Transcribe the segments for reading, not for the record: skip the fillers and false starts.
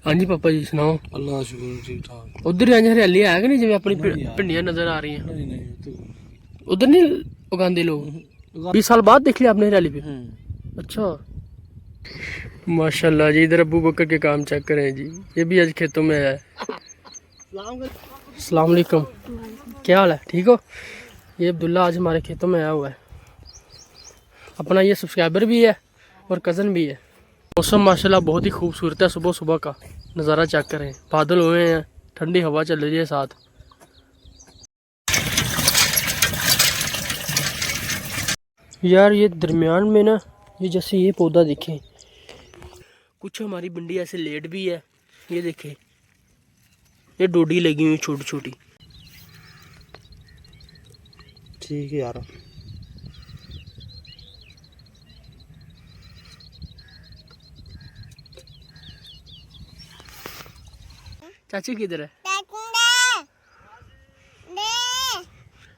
हाँ जी पापा जी सुनाओ। अल्लाह शुक्र ठीक ठाक। उधर इंज हरियाली है कि नहीं, जिवें अपनी भिंडियां नजर आ रही हैं? नहीं नहीं उधर नहीं उगाते लोग? 20 साल बाद देख लिया आपने हरियाली पे? अच्छा माशाल्लाह जी। इधर अबू बकर के काम चेक करें जी, ये भी आज खेतों में है। अस्सलाम वालेकुम, क्या हाल है? ठीक हो? ये अब्दुल्ला आज हमारे खेतों में आया हुआ है। अपना ये सब्सक्राइबर भी है और कज़न भी है। मौसम माशाल्लाह बहुत ही खूबसूरत है। सुबह सुबह का नज़ारा चेक करें, बादल हुए हैं, ठंडी हवा चल रही है साथ। यार ये दरमियान में ना, ये जैसे ये पौधा देखें, कुछ हमारी भिंडी ऐसे लेट भी है। ये देखें, ये डोडी लगी हुई छोटी छोटी। ठीक है यार। चाची किधर है?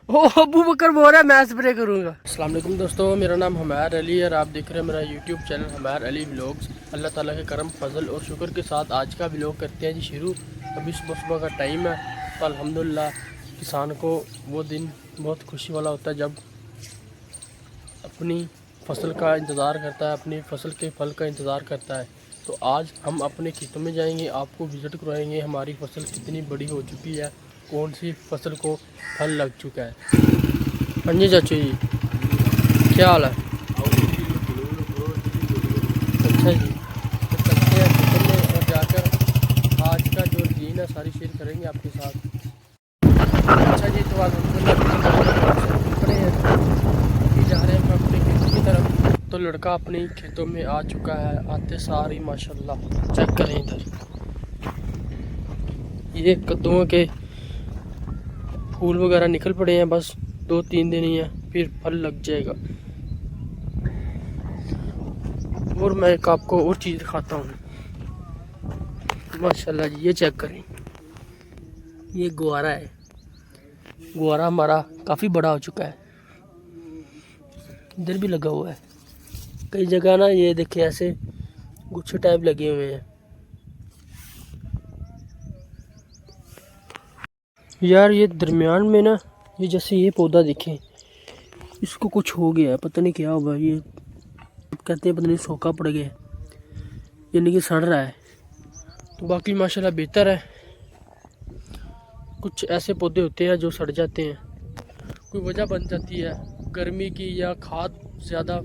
ओ अबू बकर बोल रहा है मैं स्प्रे करूंगा। अस्सलाम वालेकुम दोस्तों, मेरा नाम हमार अली है और आप देख रहे हैं मेरा यूट्यूब चैनल हमार अली व्लॉग्स। अल्लाह ताला के करम फजल और शुक्र के साथ आज का व्लॉग करते हैं जी शुरू। अभी सुबह सुबह का टाइम है, तो अल्हम्दुलिल्लाह किसान को वो दिन बहुत खुशी वाला होता है जब अपनी फसल का इंतज़ार करता है, अपनी फसल के फल का इंतज़ार करता है। तो आज हम अपने खेतों में जाएंगे, आपको विज़िट करवाएंगे हमारी फसल कितनी बड़ी हो चुकी है, कौन सी फसल को फल लग चुका है। हाँ जी चाचू जी, क्या हाल है? अच्छा जी, तो चलते हैं खेतों में और जाकर आज का जो सीन है सारी शेयर करेंगे आपके साथ। अच्छा जी, तो अभी जा रहे हैं हम अपने खेतों की तरफ। तो लड़का अपने खेतों में आ चुका है, आते सारी माशाल्लाह चेक करें इधर ये कद्दुओं के फूल वगैरह निकल पड़े हैं। बस 2-3 दिन ही है फिर फल लग जाएगा। और मैं एक आपको और चीज़ दिखाता हूँ माशाल्लाह जी, ये चेक करें, ये गुआरा है। गुआरा हमारा काफ़ी बड़ा हो चुका है, इधर भी लगा हुआ है कई जगह ना। ये देखिए ऐसे गुच्छे टाइप लगे हुए हैं। यार ये दरमियान में ना, ये जैसे ये पौधा देखें, इसको कुछ हो गया है, पता नहीं क्या हुआ। ये कहते हैं पता नहीं सूखा पड़ गया, यानी कि सड़ रहा है। तो बाकी माशाल्लाह बेहतर है। कुछ ऐसे पौधे होते हैं जो सड़ जाते हैं, कोई वजह बन जाती है गर्मी की, या खाद ज़्यादा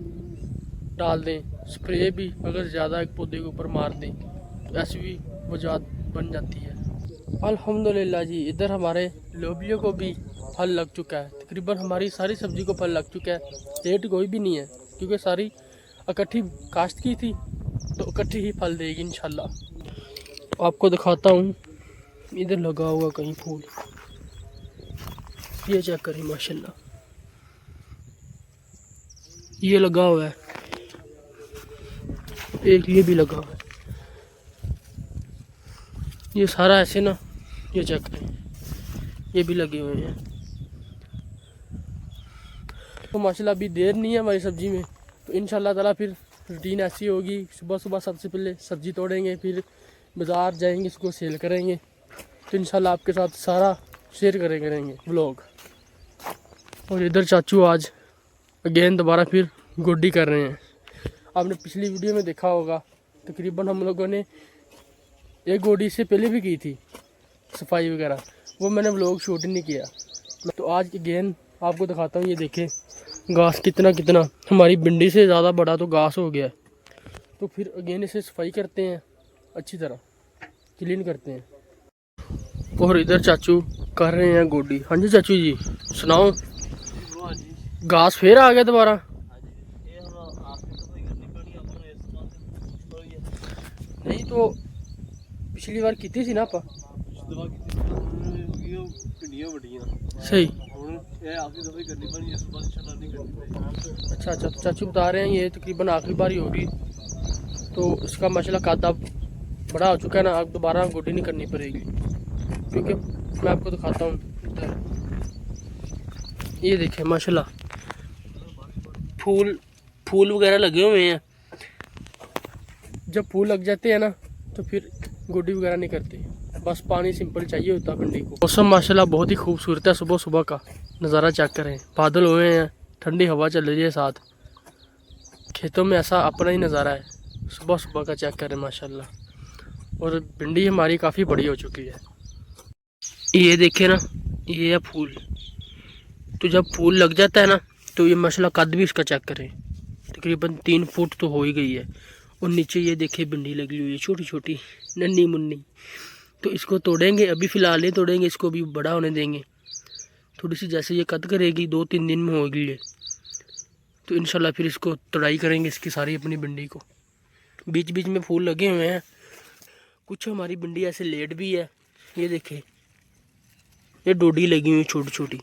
डाल दें, स्प्रे भी अगर ज़्यादा एक पौधे के ऊपर मार दें तो ऐसी भी वजह बन जाती है। अल्हम्दुलिल्लाह जी, इधर हमारे लोबियों को भी फल लग चुका है। तकरीबन हमारी सारी सब्ज़ी को फल लग चुका है, लेट कोई भी नहीं है क्योंकि सारी इकट्ठी काश्त की थी, तो इकट्ठी ही फल देगी इंशाल्लाह। आपको दिखाता हूँ, इधर लगा हुआ कहीं फूल, ये चेक करें माशाल्लाह, ये लगा हुआ है, एक ये भी लगा हुआ है। ये सारा ऐसे ना, ये चेक करें, ये भी लगे हुए हैं। तो माशाल्लाह अभी देर नहीं है हमारी सब्ज़ी में, तो इंशाल्लाह ताला फिर रूटीन ऐसी होगी। सुबह सुबह सबसे पहले सब्ज़ी तोड़ेंगे, फिर बाज़ार जाएंगे, इसको सेल करेंगे। तो इंशाल्लाह आपके साथ सारा शेयर करेंगे व्लॉग। और इधर चाचू आज अगेन दोबारा फिर गोडी कर रहे हैं। आपने पिछली वीडियो में देखा होगा, तकरीबन हम लोगों ने एक गोडी से पहले भी की थी सफाई वगैरह, वो मैंने व्लॉग शूट नहीं किया। तो आज अगेन आपको दिखाता हूँ। ये देखें घास कितना हमारी भिंडी से ज़्यादा बड़ा तो घास हो गया है। तो फिर अगेन इसे सफाई करते हैं, अच्छी तरह क्लीन करते हैं। और इधर चाचू कर रहे हैं गोडी। हाँ जी चाचू जी सुनाओ, घास फिर आ गया दोबारा? नहीं तो पिछली बार की थी ना आप? सही। अच्छा, तो चाचू बता रहे हैं ये तकरीबन आखिरी बार ही होगी, तो इसका माशाल्लाह कादा बड़ा हो चुका है ना, अब दोबारा गोडी नहीं करनी पड़ेगी। क्योंकि मैं आपको दिखाता हूँ, ये देखें माशाल्लाह फूल वगैरह लगे हुए हैं। जब फूल लग जाते हैं ना तो फिर गोडी वगैरह नहीं करते, बस पानी सिंपल चाहिए होता भिंडी को। मौसम माशाल्लाह बहुत ही खूबसूरत है, सुबह सुबह का नज़ारा चेक करें, बादल हुए हैं, ठंडी हवा चल रही है साथ, खेतों में ऐसा अपना ही नज़ारा है सुबह सुबह का, चेक करें माशाल्लाह। और भिंडी हमारी काफ़ी बड़ी हो चुकी है। ये देखे ना, ये है फूल, तो जब फूल लग जाता है ना तो ये माशाल्लाह कद भी इसका चेक करें, तकरीबन 3 फुट तो हो ही गई है। और नीचे ये देखिए भिंडी लगी हुई है छोटी छोटी नन्ही मुन्नी, तो इसको तोड़ेंगे, अभी फ़िलहाल नहीं तोड़ेंगे, इसको भी बड़ा होने देंगे थोड़ी सी, जैसे ये कद करेगी 2-3 दिन में होगी ये, तो इंशाल्लाह फिर इसको तोड़ाई करेंगे इसकी सारी अपनी भिंडी को। बीच बीच में फूल लगे हुए हैं, कुछ हमारी भिंडी ऐसे लेट भी है, ये देखें ये डोडी लगी हुई छोटी छोटी,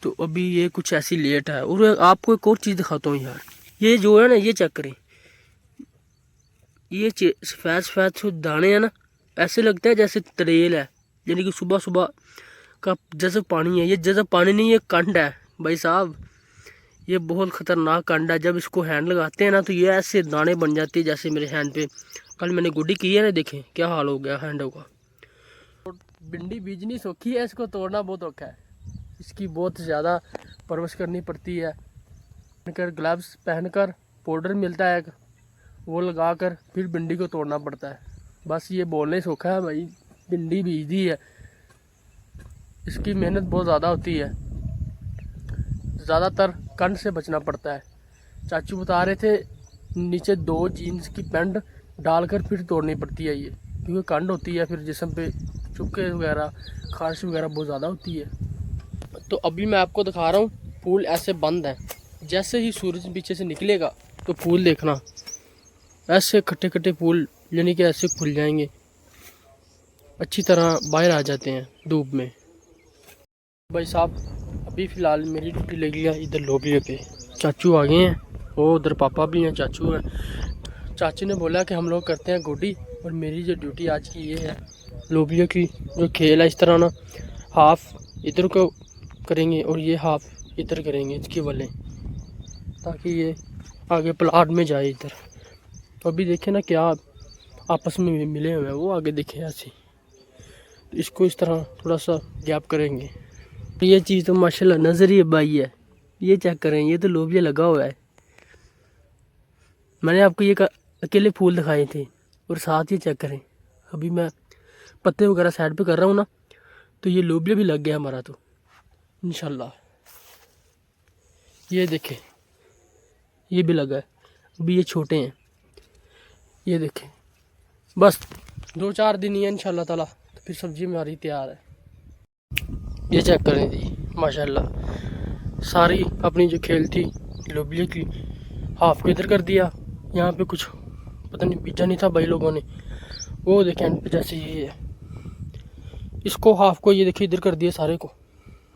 तो अभी ये कुछ ऐसी लेट है। और आपको एक और चीज़ दिखाता हूँ यार, ये जो है ना, ये चेक करें, ये सफ़ेद सफ़ेद जो दाने हैं ना, ऐसे लगता है जैसे तरेल है, यानी कि सुबह सुबह का जैसे पानी है। ये जैसे पानी नहीं, ये कंड है भाई साहब, ये बहुत ख़तरनाक कंड है। जब इसको हैंड लगाते हैं ना तो ये ऐसे दाने बन जाते हैं जैसे मेरे हैंड पे, कल मैंने गोडी की है ना, देखें क्या हाल हो गया हैंडों का। भिंडी बीजनी सौखी है, इसको तोड़ना बहुत औखा है, इसकी बहुत ज़्यादा परवरिश करनी पड़ती है। पहनकर ग्लव्स पहनकर, पाउडर मिलता है एक, वो लगाकर फिर भिंडी को तोड़ना पड़ता है। बस ये बोलने सौखा है भाई, भिंडी बीज दी है, इसकी मेहनत बहुत ज़्यादा होती है, ज़्यादातर कंड से बचना पड़ता है। चाचू बता रहे थे नीचे 2 जीन्स की पैंट डालकर फिर तोड़नी पड़ती है ये, क्योंकि कंड होती है, फिर जिस्म पे चुपके वगैरह खारिश वगैरह बहुत ज़्यादा होती है। तो अभी मैं आपको दिखा रहा हूँ, फूल ऐसे बंद हैं, जैसे ही सूरज पीछे से निकलेगा तो फूल देखना ऐसे खट्टे खट्टे फूल, यानी कि ऐसे खुल जाएंगे, अच्छी तरह बाहर आ जाते हैं धूप में। भाई साहब अभी फ़िलहाल मेरी ड्यूटी लगी है इधर लोबिया पे, चाचू आ गए हैं, वो उधर पापा भी हैं, चाचू हैं। चाचू ने बोला कि हम लोग करते हैं गोडी, और मेरी जो ड्यूटी आज की ये है, लोबिया की जो खेल है, इस तरह ना हाफ इधर को करेंगे और ये हाफ इधर करेंगे, इसकी वलें, ताकि ये आगे प्लाट में जाए इधर। तो अभी देखें ना क्या आपस में मिले हुए हैं, वो आगे देखें ऐसे, तो इसको इस तरह थोड़ा सा गैप करेंगे। ये चीज़ तो माशाल्लाह नज़र ही बाई है, ये चेक करें, ये तो लोबिया लगा हुआ है। मैंने आपको ये अकेले फूल दिखाए थे, और साथ ही चेक करें, अभी मैं पत्ते वगैरह साइड पे कर रहा हूँ ना, तो ये लोबिया भी लग गया हमारा तो इंशाल्लाह। ये देखें ये भी लगा है, अभी ये छोटे हैं, ये देखें, बस 2-4 दिन ही है इंशाल्लाह ताला, तो फिर सब्जी हमारी तैयार है। ये चेक करें जी माशाल्लाह, सारी अपनी जो खेल थी लोबिया की हाफ को इधर कर दिया, यहाँ पे कुछ पता नहीं बीजा नहीं था भाई लोगों ने, वो देखें एंड पे जैसे ये है, इसको हाफ को ये देखिए इधर कर दिया सारे को,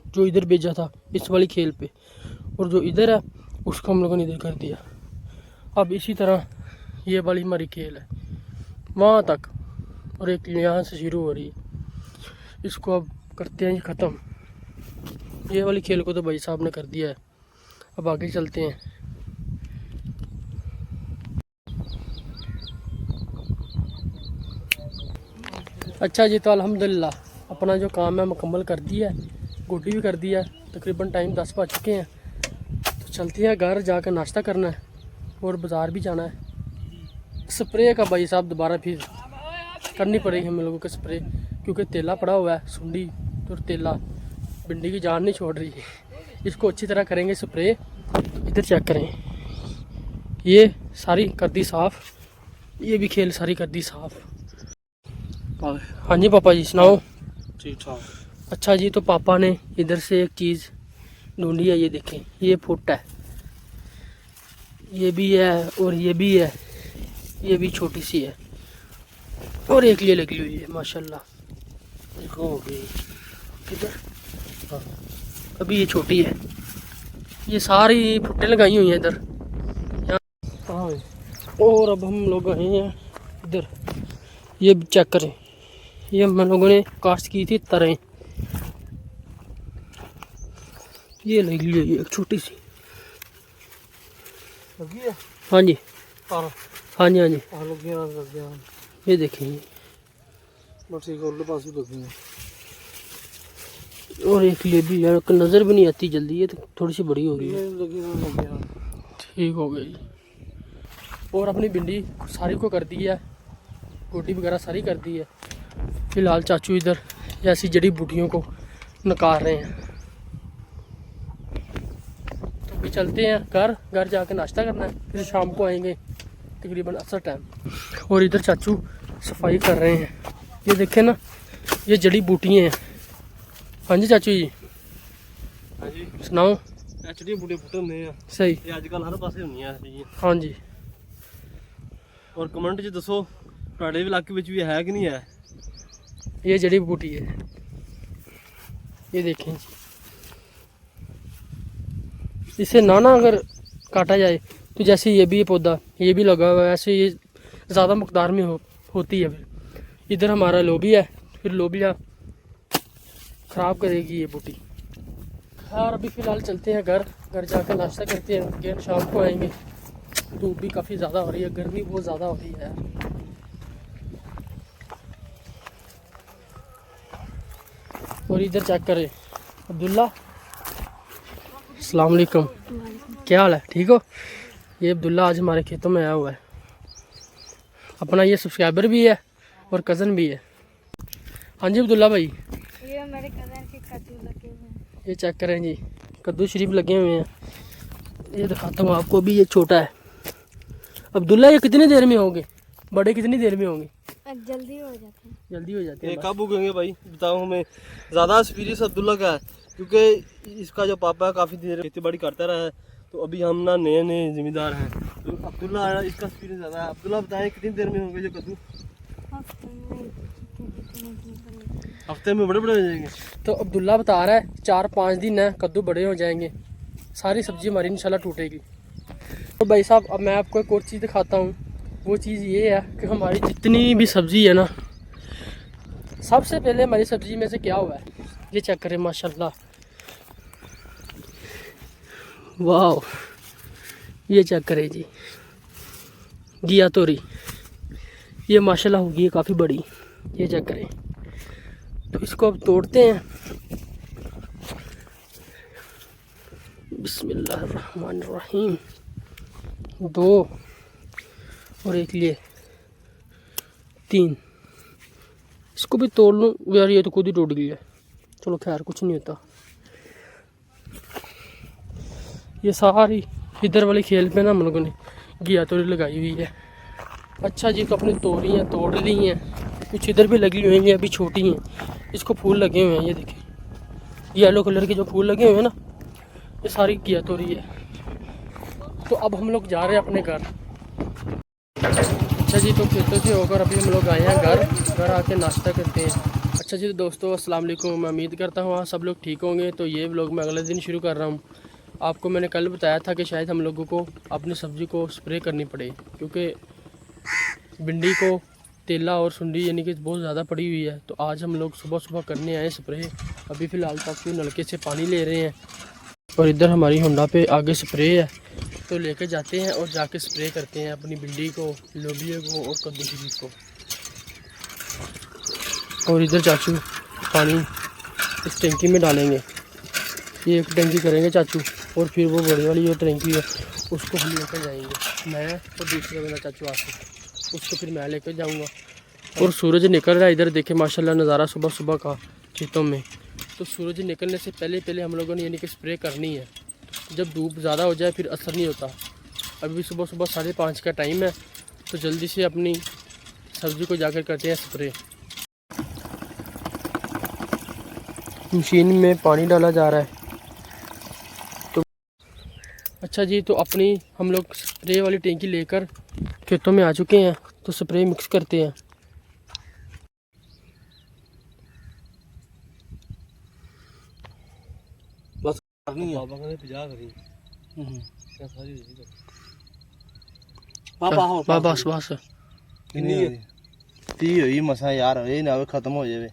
जो इधर भेजा था इस वाली खेल पे, और जो इधर है उसको हम लोगों ने इधर कर दिया। अब इसी तरह ये वाली हमारी खेल है वहाँ तक, और एक यहाँ से शुरू हो रही है, इसको अब करते हैं ख़त्म। ये वाली खेल को तो भाई साहब ने कर दिया है, अब आगे चलते हैं। अच्छा जी, तो अल्हम्दुलिल्लाह अपना जो काम है मुकम्मल कर दिया है, गोडी भी कर दिया है, तकरीबन टाइम 10 बज चुके हैं, तो चलते हैं घर, जाकर नाश्ता करना है और बाज़ार भी जाना है। स्प्रे का भाई साहब दोबारा फिर करनी पड़ेगी हम लोगों को स्प्रे, क्योंकि तेला पड़ा हुआ है, सुंडी तो तेला भिंडी की जान नहीं छोड़ रही है, इसको अच्छी तरह करेंगे स्प्रे। इधर चेक करें, ये सारी कर दी साफ़, ये भी खेल सारी कर दी साफ़। हाँ जी पापा जी सुनाओ। ठीक ठाक। अच्छा जी, तो पापा ने इधर से एक चीज़ ढूंढी है, ये देखें ये फुट है, ये भी है और ये भी है, ये भी छोटी सी है, और एक ये लगी हुई है माशाल्लाह, देखो हो गई किधर, हाँ अभी ये छोटी है, ये सारी फुट्टे लगाई हुई हैं इधर यहाँ। और अब हम लोग आए हैं इधर, ये चेक करें, ये हम लोगों ने कास्ट की थी तरह, ये लगी हुई है एक छोटी सी, लगी है? हाँ जी हाँ हाँ जी हाँ जी, लगी है। ये देखेंगे। बस एक और पास भी लगी है। और एक ये भी यार नज़र भी नहीं आती जल्दी, ये तो थोड़ी सी बड़ी हो गई है। ठीक हो गई। और अपनी भिंडी सारी को कर दी है, गोटी वगैरह सारी कर दी है। फिलहाल चाचू इधर ऐसी जड़ी बूटियों को निकाल रहे हैं। तो भी चलते हैं घर जाकर नाश्ता करना है, फिर शाम को आएंगे तकरीबन असर टाइम। और इधर चाचू सफाई कर रहे हैं। ये देखें ना, ये जड़ी बूटियाँ हैं। हाँ जी चाचू जी, हाँ जी सुनाओ। जड़ी बूटे फुट होंगे आ सही। ये अजकल हर पासे होनी है। हाँ जी। और कमेंट च दसो ਤੁਹਾਡੇ इलाके में भी है कि नहीं है। ये जड़ी बूटी है, ये देखें जी। इसे ना अगर काटा जाए तो जैसे ये भी पौधा ये भी लगा हुआ है, ऐसे ये ज़्यादा मकदार में होती है। फिर इधर हमारा लोबिया है, फिर लोबिया ख़राब करेगी ये बूटी। यार अभी फ़िलहाल चलते हैं घर जाकर नाश्ता करते हैं, फिर शाम को आएंगे। धूप भी काफ़ी ज़्यादा हो रही है, गर्मी बहुत ज़्यादा हो रही है यार। और इधर चेक करें अब्दुल्ला, अस्सलाम वालेकुम, क्या हाल है, ठीक हो। ये अब्दुल्ला आज हमारे खेतों में आया हुआ है। अपना ये सब्सक्राइबर भी है और कज़न भी है। हाँ जी अब्दुल्ला भाई, ये मेरे कज़न के कद्दू लगे हुए हैं। ये चेक करें जी, कद्दू शरीफ लगे हुए हैं। ये दिखाता हूँ आपको, भी ये छोटा है। अब्दुल्ला ये कितनी देर में होंगे, बड़े कितनी देर में होंगे। जल्दी हो जाते हैं। जल्दी हो जाते हैं। कब उगेंगे भाई बताओ हमें। ज़्यादा एक्सपीरियंस अब्दुल्ला का है, क्योंकि इसका जो पापा है काफ़ी देर खेती बाड़ी करता रहा है। तो अभी हम ना नए जिम्मेदार हैं, तो अब्दुल्ला इसका एक्सपीरियंस ज़्यादा है। अब्दुल्ला बताएं कितनी देर में होंगे जो कद्दू। हफ्ते में बड़े बड़े हो जाएंगे। तो अब्दुल्ला बता रहा है 4-5 दिन है, कद्दू बड़े हो जाएंगे, सारी सब्जी हमारी इंशाल्लाह टूटेगी। तो भाई साहब अब मैं आपको एक और चीज़ दिखाता हूँ। वो चीज़ ये है कि हमारी जितनी भी सब्ज़ी है ना, सबसे पहले हमारी सब्ज़ी में से क्या हुआ है, ये चेक करें माशाल्लाह, वाह। ये चेक करें जी, घिया तोरी, ये माशाल्लाह होगी काफ़ी बड़ी। ये चेक करें। तो इसको अब तोड़ते हैं। बिस्मिल्लाहिर्रहमानिर्रहीम। 2 और एक लिए 3। इसको भी तोड़ लूँ यार, ये तो खुद ही टूट गई है। चलो खैर कुछ नहीं होता। ये सारी इधर वाले खेल पे ना हम लोगों ने घिया तोरी लगाई हुई है। अच्छा जी, तो अपनी तोरियाँ तोड़ ली हैं, कुछ इधर भी लगी हुई हैं, अभी छोटी हैं। इसको फूल लगे हुए हैं, ये देखिए येलो कलर के जो फूल लगे हुए हैं ना, ये सारी घिया तोरी है। तो अब हम लोग जा रहे हैं अपने घर। अच्छा जी, तो खेतों से होकर अभी हम लोग आए हैं घर आके नाश्ता करते हैं। अच्छा जी, तो दोस्तों अस्सलाम वालेकुम, मैं उम्मीद करता हूँ आप सब लोग ठीक होंगे। तो ये व्लॉग मैं अगले दिन शुरू कर रहा हूँ। आपको मैंने कल बताया था कि शायद हम लोगों को अपनी सब्ज़ी को स्प्रे करनी पड़े, क्योंकि भिंडी को तेला और सुंडी यानी कि बहुत ज़्यादा पड़ी हुई है। तो आज हम लोग सुबह सुबह करने आए स्प्रे। अभी फ़िलहाल तक नलके से पानी ले रहे हैं, और इधर हमारी होंडा पे आगे स्प्रे है, तो लेके जाते हैं और जाके स्प्रे करते हैं अपनी भिंडी को, लोबिया को और कद्दू शरीफ को। और इधर चाचू पानी इस टंकी में डालेंगे। ये एक टंकी करेंगे चाचू, और फिर वो बड़ी वाली जो टंकी है उसको हम लेकर जाएंगे, मैं और दूसरा बंदा चाचू आके, उसको फिर मैं लेकर जाऊंगा। और सूरज निकल रहा है इधर देखे माशाल्लाह, नज़ारा सुबह सुबह का खेतों में। तो सूरज निकलने से पहले हम लोगों ने यानी कि स्प्रे करनी है। जब धूप ज़्यादा हो जाए फिर असर नहीं होता। अभी सुबह 5:30 का टाइम है, तो जल्दी से अपनी सब्ज़ी को जाकर करते हैं स्प्रे। मशीन में पानी डाला जा रहा है। तो अच्छा जी, तो अपनी हम लोग स्प्रे वाली टैंकी लेकर खेतों में आ चुके हैं, तो स्प्रे मिक्स करते हैं। बस करनी है बाबा ने 50 करी। क्या सारी होगी पापा हो बस कितनी है 30 होई मसा यार, ये ना खत्म हो जाए।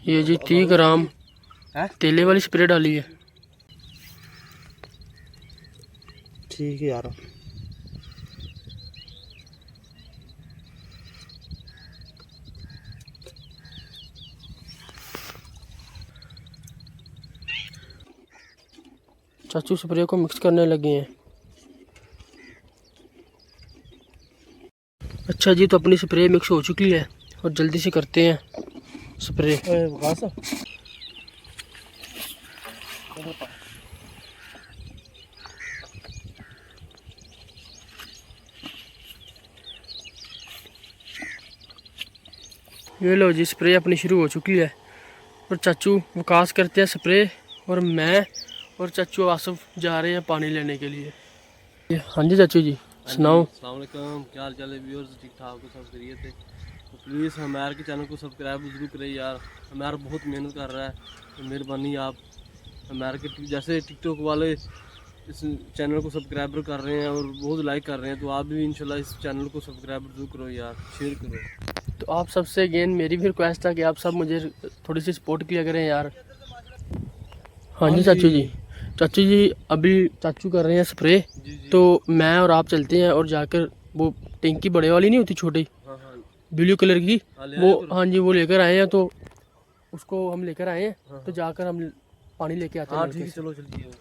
ये जी 30 ग्राम हैं तेले वाली स्प्रे डाली है। ठीक है यार। चाचू स्प्रे को मिक्स करने लगे हैं। अच्छा जी, तो अपनी स्प्रे मिक्स हो चुकी है और जल्दी से करते हैं स्प्रे। ये लो जी, स्प्रे अपनी शुरू हो चुकी है और चाचू विकास करते हैं स्प्रे और मैं और चाचू आसिफ जा रहे हैं पानी लेने के लिए। हाँ जी चाचू जी, सुनाओ। अस्सलाम वालेकुम, क्या हाल चाल है व्यूअर्स? ठीक ठाक हो सब? खैरियत है? तो प्लीज़ हमारे के चैनल को सब्सक्राइब जरूर करें यार। हमारा बहुत मेहनत कर रहा है, तो मेहरबानी आप हमारे के जैसे टिकटॉक वाले इस चैनल को सब्सक्राइब कर रहे हैं और बहुत लाइक कर रहे हैं, तो आप भी इंशाल्लाह इस चैनल को सब्सक्राइब जरूर करो यार, शेयर करो। तो आप सबसे अगेन मेरी भी रिक्वेस्ट है कि आप सब मुझे थोड़ी सी सपोर्ट किया करें यार। हाँ जी चाचू जी। चाचू जी अभी चाचू कर रहे हैं स्प्रे, तो मैं और आप चलते हैं और जाकर वो टैंकी बड़े वाली नहीं होती, छोटी हाँ हाँ ब्लू कलर की, वो हाँ जी वो लेकर आए हैं, तो उसको हम लेकर आए हैं। हाँ, तो जाकर हम पानी लेके आते हैं। हाँ ठीक है, चलो चलिए।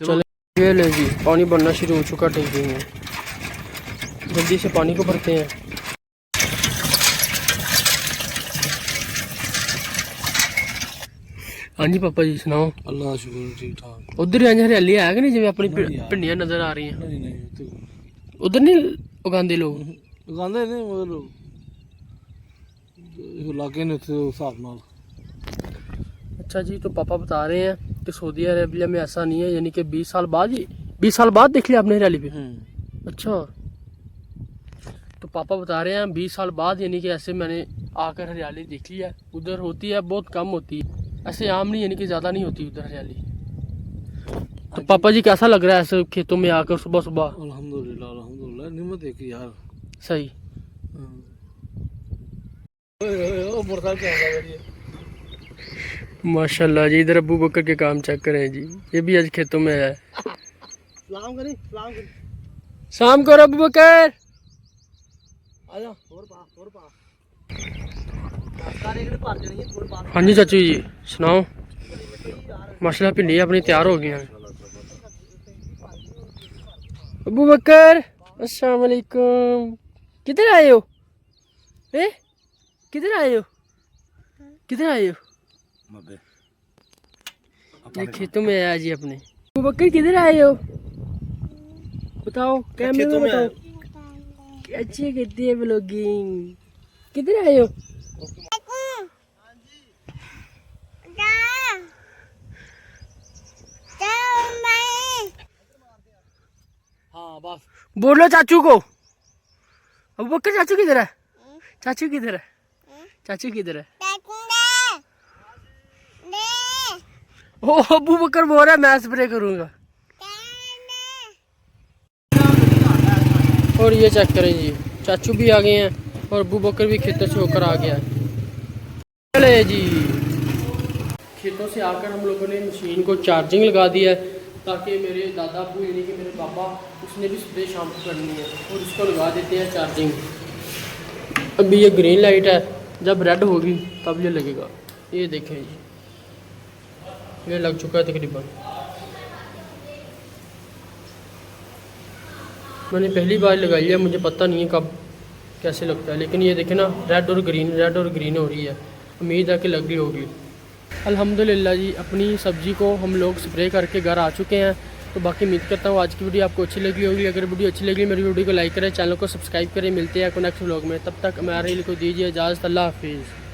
चलो ये ले जी, पानी भरना शुरू हो चुका टैंकी में, जल्दी से पानी को भरते हैं। हाँ जी पापा जी, सुनाओ। अल्लाह शुक्र, ठीक ठाक। उधर हरियाली है कि नहीं, जिवें अपनी भिंडियां नजर आ रही हैं? नहीं नहीं, उधर नहीं उगाते लोग? उगांदे ने मतलब लागे ने उस हिसाब नाल। अच्छा जी, तो पापा बता रहे हैं कि सऊदी अरेबिया में ऐसा नहीं है, यानी कि 20 साल बाद ही 20 साल बाद देख लिया आपने हरियाली पे? अच्छा, तो पापा बता रहे हैं 20 साल बाद, यानी कि ऐसे मैंने आकर हरियाली देख ली है। उधर होती है, बहुत कम होती है, ऐसे आम नहीं, यानी कि ज़्यादा नहीं होती उधर हरियाली। तो पापा जी कैसा लग रहा है ऐसे खेतों में आकर सुबह सुबह? अल्हम्दुलिल्लाह अल्हम्दुलिल्लाह, निमत है कि यार सही। माशाल्लाह जी, इधर अबू बकर के काम चेक करें जी, ये भी आज खेतों में है। सलाम करें, सलाम करें। शाम को अबू बकर आजा और पा। हाँ जी चाचू जी, सुनाओ। माशाल्लाह भिंडियाँ अपनी तैयार हो गई हैं। अबू बकर अस्सलाम वालेकुम, किधर आए हो? किधर आए हो? किधर आए हो? ये खेतों में आया जी अपने। अबू बकर किधर आए हो? बताओ, कैमरे में बताओ। अच्छी कहती है ब्लॉगिंग। किधर आए हो? हाँ बस बोलो चाचू को। अबू बकर चाचू किधर है? चाचू किधर है? चाचू किधर है? ओ अबू बकर बोल रहा है मैं स्प्रे करूंगा। और ये चेक करें जी, चाचू भी आ गए हैं और अबू बकर भी खेतों से होकर आ गया है। चले जी, खेतों से आकर हम लोगों ने मशीन को चार्जिंग लगा दिया है, ताकि मेरे दादा अबू यानी कि मेरे पापा, उसने भी स्प्रे शाम को करनी है और इसको लगा देते हैं चार्जिंग। अभी ये ग्रीन लाइट है, जब रेड होगी तब ये लगेगा। ये देखें जी, ये लग चुका है तकरीबन। मैंने पहली बार लगाई है, मुझे पता नहीं है कब कैसे लगता है, लेकिन ये देखें ना, रेड और ग्रीन हो रही है। उम्मीद है कि लग रही होगी। अल्हम्दुलिल्लाह जी, अपनी सब्ज़ी को हम लोग स्प्रे करके घर आ चुके हैं। तो बाकी उम्मीद करता हूँ आज की वीडियो आपको अच्छी लगी होगी। अगर वीडियो अच्छी लगी मेरी वीडियो को लाइक करें, चैनल को सब्सक्राइब करें। मिलते हैं नेक्स्ट व्लॉग में, तब तक हमारे लिए को दीजिए इजाज़त। अल्लाह हाफिज़।